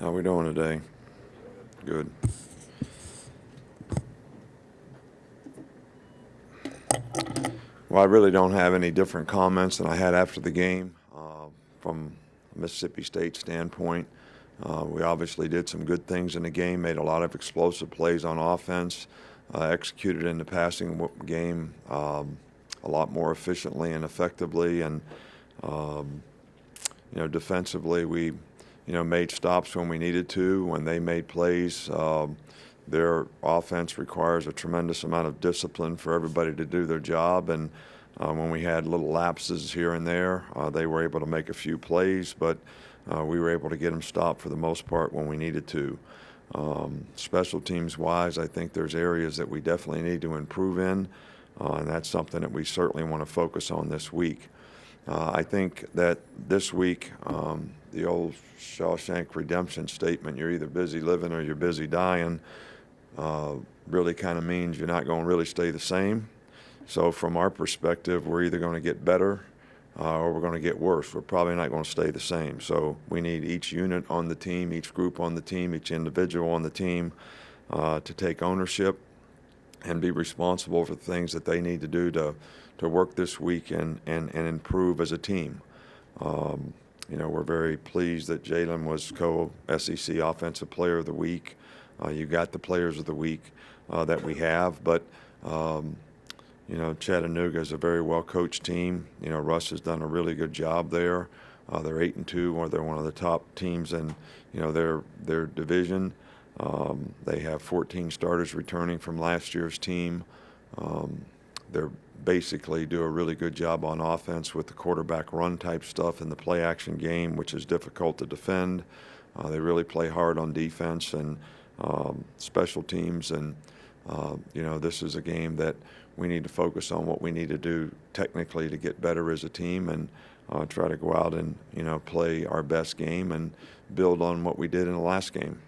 How we doing today? Good. Well, I really don't have any different comments than I had after the game. From a Mississippi State standpoint, we obviously did some good things in the game, made a lot of explosive plays on offense, executed in the passing game a lot more efficiently and effectively, and defensively we made stops when we needed to. When they made plays, their offense requires a tremendous amount of discipline for everybody to do their job. And when we had little lapses here and there, they were able to make a few plays, but we were able to get them stopped for the most part when we needed to. Special teams wise, I think there's areas that we definitely need to improve in, and that's something that we certainly want to focus on this week. I think that this week, the old Shawshank Redemption statement, you're either busy living or you're busy dying, really kind of means you're not going to really stay the same. So from our perspective, we're either going to get better or we're going to get worse. We're probably not going to stay the same. So we need each unit on the team, each group on the team, each individual on the team to take ownership and be responsible for the things that they need to do to work this week and improve as a team. We're very pleased that Jalen was co-SEC Offensive Player of the Week. You got the Players of the Week that we have, but Chattanooga is a very well-coached team. Russ has done a really good job there. They're 8-2, or they're one of the top teams in their division. They have 14 starters returning from last year's team. They're basically do a really good job on offense with the quarterback run type stuff in the play action game, which is difficult to defend. They really play hard on defense and special teams, and this is a game that we need to focus on what we need to do technically to get better as a team, and try to go out and play our best game and build on what we did in the last game.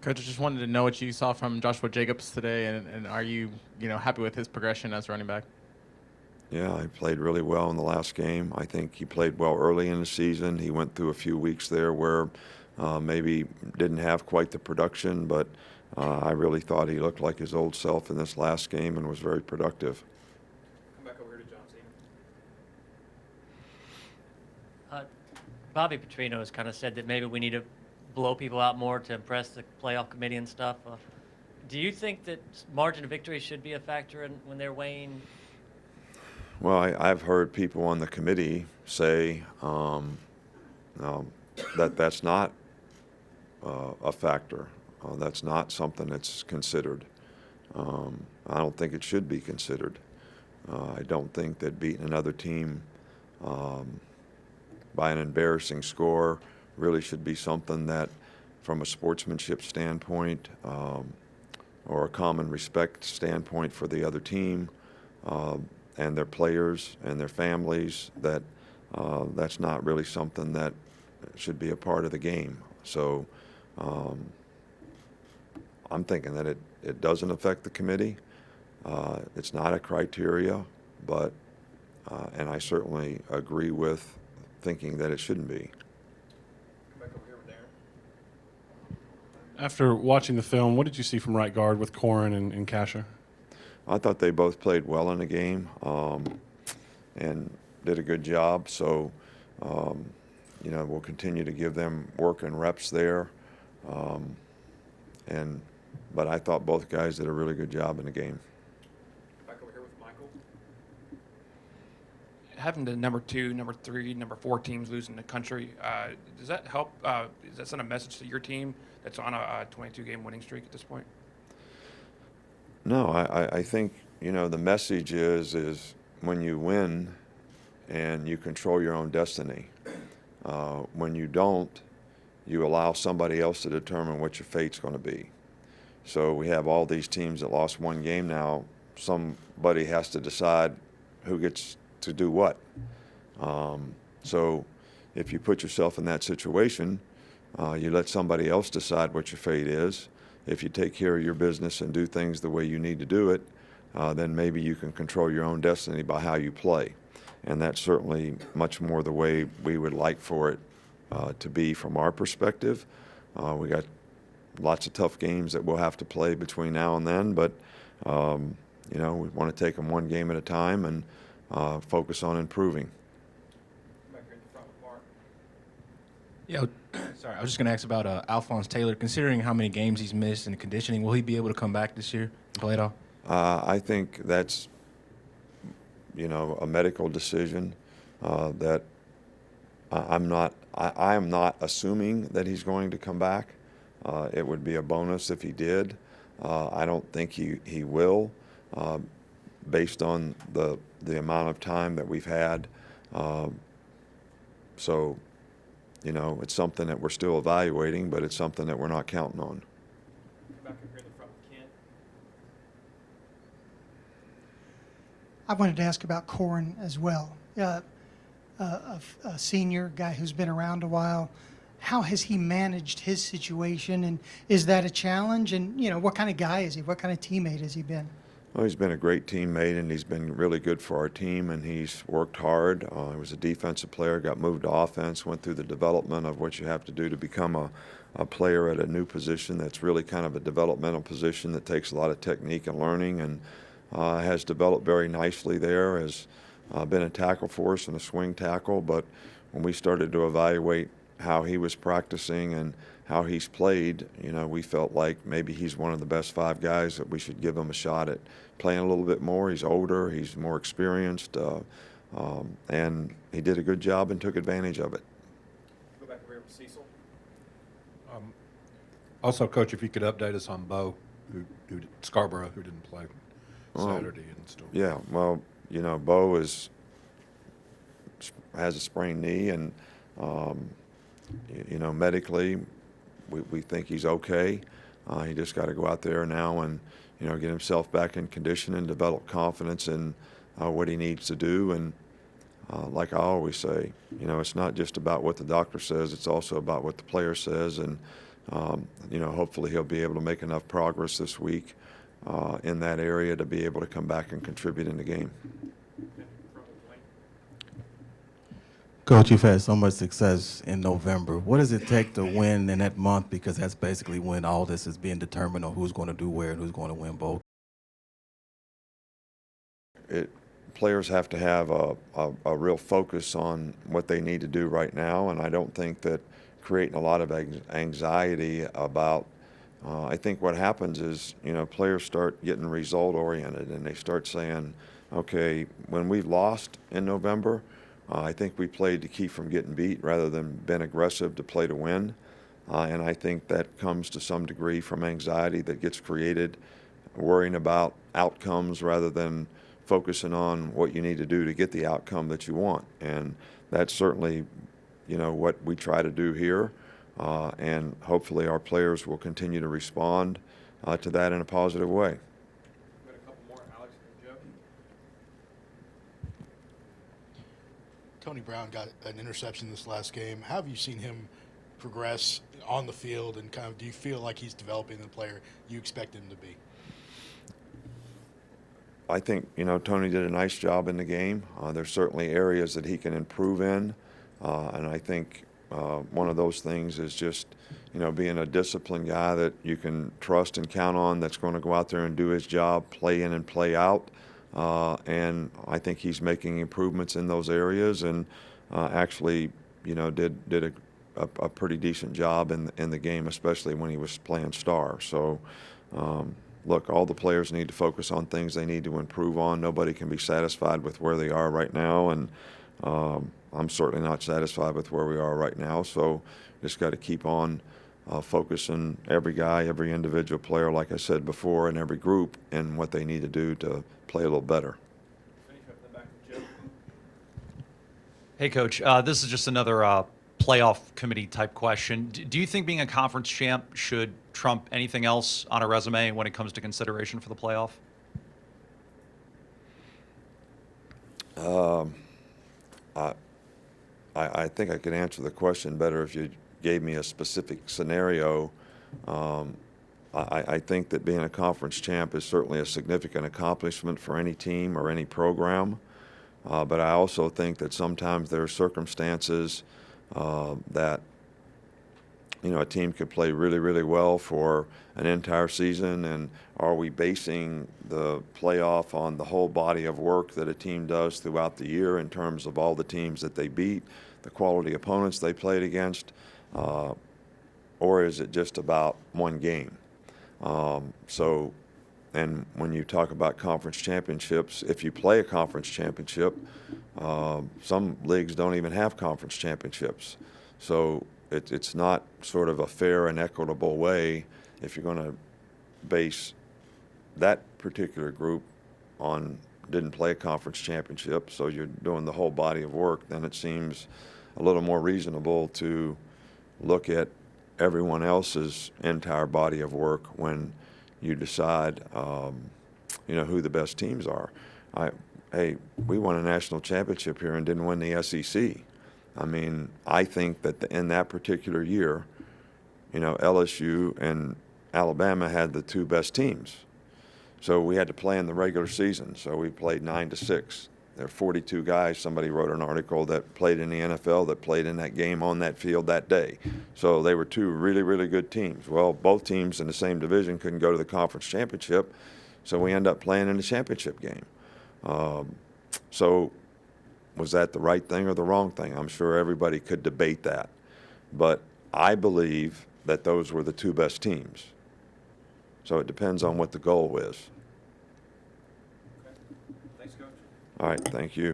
Coach, I just wanted to know what you saw from Joshua Jacobs today, and are you happy with his progression as running back? Yeah, he played really well in the last game. I think he played well early in the season. He went through a few weeks there where maybe didn't have quite the production, but I really thought he looked like his old self in this last game and was very productive. Come back over here to John Cena. Bobby Petrino has kind of said that maybe we need to blow people out more to impress the playoff committee and stuff. Do you think that margin of victory should be a factor when they're weighing? Well, I've heard people on the committee say that that's not a factor. That's not something that's considered. I don't think it should be considered. I don't think that beating another team by an embarrassing score really should be something that, from a sportsmanship standpoint or a common respect standpoint for the other team and their players and their families, that's not really something that should be a part of the game. So I'm thinking that it doesn't affect the committee. It's not a criteria, but and I certainly agree with thinking that it shouldn't be. After watching the film, what did you see from right guard with Corrin and Kasher? I thought they both played well in the game and did a good job. So, we'll continue to give them work and reps there. But I thought both guys did a really good job in the game. Back over here with Michael. Having the number 2, number 3, number 4 teams losing the country, does that help? Does that send a message to your team that's on a 22-game winning streak at this point? No, I think, the message is when you win and you control your own destiny. When you don't, you allow somebody else to determine what your fate's going to be. So we have all these teams that lost one game now. Somebody has to decide who gets to do what. So if you put yourself in that situation, you let somebody else decide what your fate is. If you take care of your business and do things the way you need to do it, then maybe you can control your own destiny by how you play. and that's certainly much more the way we would like for it to be from our perspective. We got lots of tough games that we'll have to play between now and then, but we want to take them one game at a time and focus on improving. Come back here in the front with Mark. Yeah, sorry, I was just going to ask about Alphonse Taylor. Considering how many games he's missed and the conditioning, will he be able to come back this year and play it all? I think that's, a medical decision that I am not assuming that he's going to come back. It would be a bonus if he did. I don't think he will, based on the amount of time that we've had. So, it's something that we're still evaluating, but it's something that we're not counting on. Come back up here in the front with Ken. I wanted to ask about Corin as well. A senior guy who's been around a while. How has he managed his situation, and is that a challenge? And what kind of guy is he? What kind of teammate has he been? Well, he's been a great teammate, and he's been really good for our team, and he's worked hard. He was a defensive player, got moved to offense, went through the development of what you have to do to become a player at a new position that's really kind of a developmental position that takes a lot of technique and learning, and has developed very nicely there, has been a tackle for us and a swing tackle. But when we started to evaluate how he was practicing and how he's played, we felt like maybe he's one of the best 5 guys that we should give him a shot at playing a little bit more. He's older, he's more experienced, and he did a good job and took advantage of it. Go back over here with Cecil. Also, Coach, if you could update us on Bo, who Scarborough, who didn't play Saturday and still. Yeah, well, Bo has a sprained knee, and medically, we think he's okay. He just got to go out there now and get himself back in condition and develop confidence in what he needs to do. And like I always say, it's not just about what the doctor says; it's also about what the player says. And hopefully he'll be able to make enough progress this week in that area to be able to come back and contribute in the game. Front with Wayne. Coach, you've had so much success in November. What does it take to win in that month? Because that's basically when all this is being determined on who's going to do where and who's going to win both. Players have to have a real focus on what they need to do right now, and I don't think that creating a lot of anxiety about I think what happens is, players start getting result-oriented, and they start saying, okay, when we lost in November, I think we played to keep from getting beat rather than been aggressive to play to win. And I think that comes to some degree from anxiety that gets created, worrying about outcomes rather than focusing on what you need to do to get the outcome that you want. And that's certainly, what we try to do here. And hopefully our players will continue to respond to that in a positive way. We've got a couple more, Alex and Joe. Tony Brown got an interception this last game. How have you seen him progress on the field, and kind of do you feel like he's developing the player you expect him to be? I think, Tony did a nice job in the game. There's certainly areas that he can improve in, and I think one of those things is just, being a disciplined guy that you can trust and count on, that's going to go out there and do his job, play in and play out. And I think he's making improvements in those areas, and actually, did a pretty decent job in the game, especially when he was playing star. So, look, all the players need to focus on things they need to improve on. Nobody can be satisfied with where they are right now, and I'm certainly not satisfied with where we are right now. So, just got to keep on focusing every guy, every individual player, like I said before, and every group, and what they need to do to play a little better. Finish up in the back with Joe. Hey, Coach. This is just another playoff committee type question. Do you think being a conference champ should trump anything else on a resume when it comes to consideration for the playoff? I think I could answer the question better if you gave me a specific scenario. I think that being a conference champ is certainly a significant accomplishment for any team or any program. But I also think that sometimes there are circumstances that a team could play really, really well for an entire season, and are we basing the playoff on the whole body of work that a team does throughout the year in terms of all the teams that they beat, the quality opponents they played against, or is it just about one game? And when you talk about conference championships, if you play a conference championship, some leagues don't even have conference championships. So it's not sort of a fair and equitable way if you're going to base that particular group on didn't play a conference championship, so you're doing the whole body of work, then it seems a little more reasonable to look at everyone else's entire body of work when you decide, who the best teams are. Hey, we won a national championship here and didn't win the SEC. I mean, I think that in that particular year, LSU and Alabama had the two best teams. So we had to play in the regular season. So we played 9-6. There are 42 guys, somebody wrote an article, that played in the NFL that played in that game on that field that day. So they were two really, really good teams. Well, both teams in the same division couldn't go to the conference championship, so we ended up playing in the championship game. So was that the right thing or the wrong thing? I'm sure everybody could debate that. But I believe that those were the two best teams. So it depends on what the goal is. Thanks, Coach. All right, thank you.